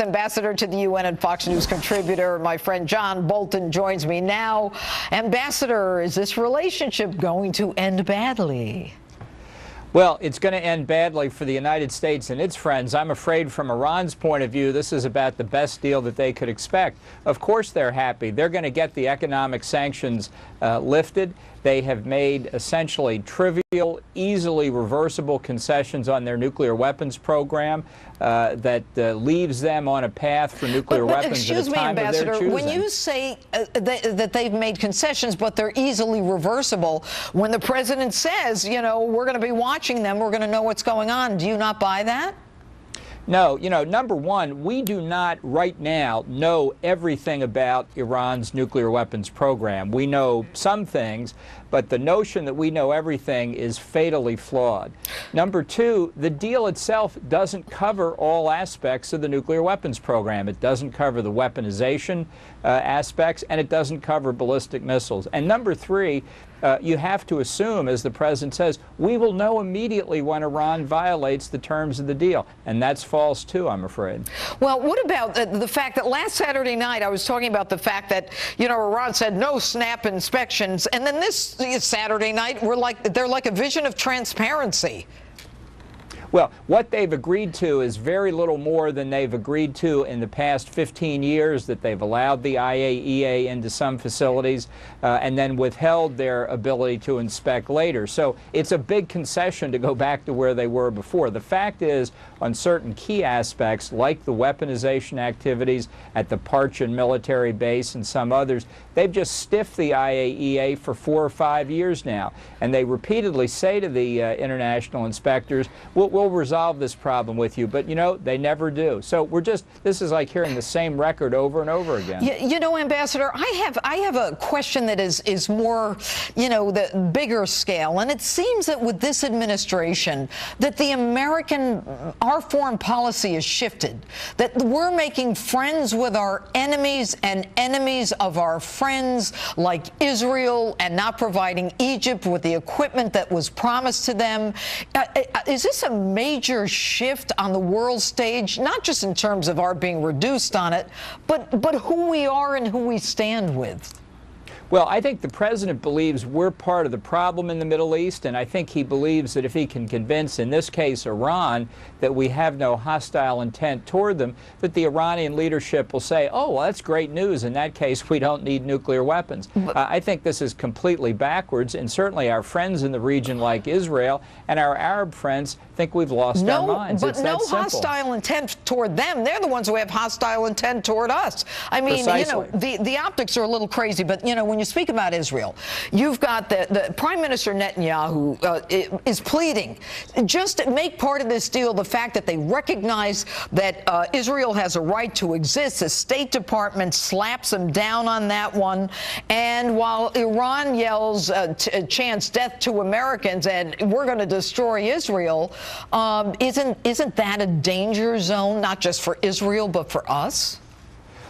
U.S. Ambassador to the UN and Fox News contributor, my friend John Bolton, joins me now. Ambassador, is this relationship going to end badly? Well, it's going to end badly for the United States and its friends. I'm afraid from Iran's point of view, this is about the best deal that they could expect. Of course they're happy. They're going to get the economic sanctions lifted. They have made essentially trivial, easily reversible concessions on their nuclear weapons program that leaves them on a path for nuclear weapons at a time of their choosing. When you say that they've made concessions, but they're easily reversible, when the president says, you know, we're going to be watching them, we're going to know what's going on, do you not buy that? No, you know, number one, we do not right now know everything about Iran's nuclear weapons program. We know some things, but the notion that we know everything is fatally flawed. Number two, the deal itself doesn't cover all aspects of the nuclear weapons program. It doesn't cover the weaponization aspects, and it doesn't cover ballistic missiles. And number three, you have to assume, as the president says, we will know immediately when Iran violates the terms of the deal. And that's false, too, I'm afraid. Well, what about the fact that last Saturday night I was talking about the fact that, you know, Iran said no snap inspections, and then this Saturday night they're like a vision of transparency. Well, what they've agreed to is very little more than they've agreed to in the past 15 years, that they've allowed the IAEA into some facilities and then withheld their ability to inspect later. So it's a big concession to go back to where they were before. The fact is, on certain key aspects, like the weaponization activities at the Parchin military base and some others, they've just stiffed the IAEA for 4 or 5 years now. And they repeatedly say to the international inspectors, we'll resolve this problem with you, but you know, they never do. So this is like hearing the same record over and over again. You know, Ambassador, I have a question that is more, you know, the bigger scale, and it seems that with this administration that our foreign policy has shifted, that we're making friends with our enemies and enemies of our friends, like Israel, and not providing Egypt with the equipment that was promised to them. Is this a major shift on the world stage, not just in terms of our being reduced on it, but who we are and who we stand with? Well, I think the president believes we're part of the problem in the Middle East, and I think he believes that if he can convince, in this case, Iran, that we have no hostile intent toward them, that the Iranian leadership will say, oh, well, that's great news. In that case, we don't need nuclear weapons. I think this is completely backwards, and certainly our friends in the region, like Israel, and our Arab friends think we've lost our minds. But no hostile intent toward them. They're the ones who have hostile intent toward us. I mean, Precisely. you know, the optics are a little crazy, but, you know, when you speak about Israel, you've got the Prime Minister Netanyahu is pleading just to make part of this deal the fact that they recognize that Israel has a right to exist. The State Department slaps them down on that one. And while Iran yells, chants death to Americans and we're going to destroy Israel, isn't that a danger zone, not just for Israel, but for us?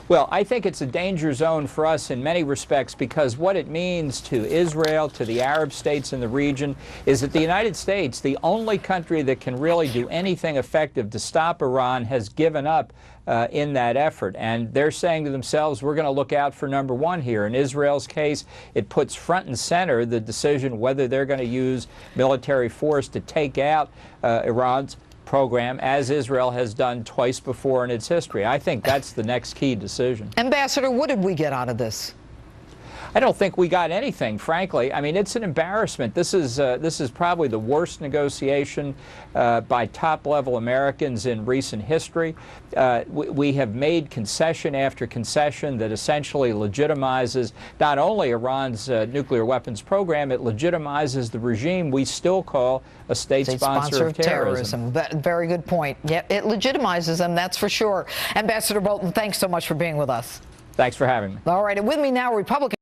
Well, I think it's a danger zone for us in many respects, because what it means to Israel, to the Arab states in the region, is that the United States, the only country that can really do anything effective to stop Iran, has given up in that effort. And they're saying to themselves, we're going to look out for number one here. In Israel's case, it puts front and center the decision whether they're going to use military force to take out Iran's program, as Israel has done twice before in its history. I think that's the next key decision. Ambassador, what did we get out of this? I don't think we got anything, frankly. I mean, it's an embarrassment. This is probably the worst negotiation by top-level Americans in recent history. We have made concession after concession that essentially legitimizes not only Iran's nuclear weapons program, it legitimizes the regime we still call a state sponsor of terrorism. Very good point. Yeah, it legitimizes them, that's for sure. Ambassador Bolton, thanks so much for being with us. Thanks for having me. All right, and with me now, Republican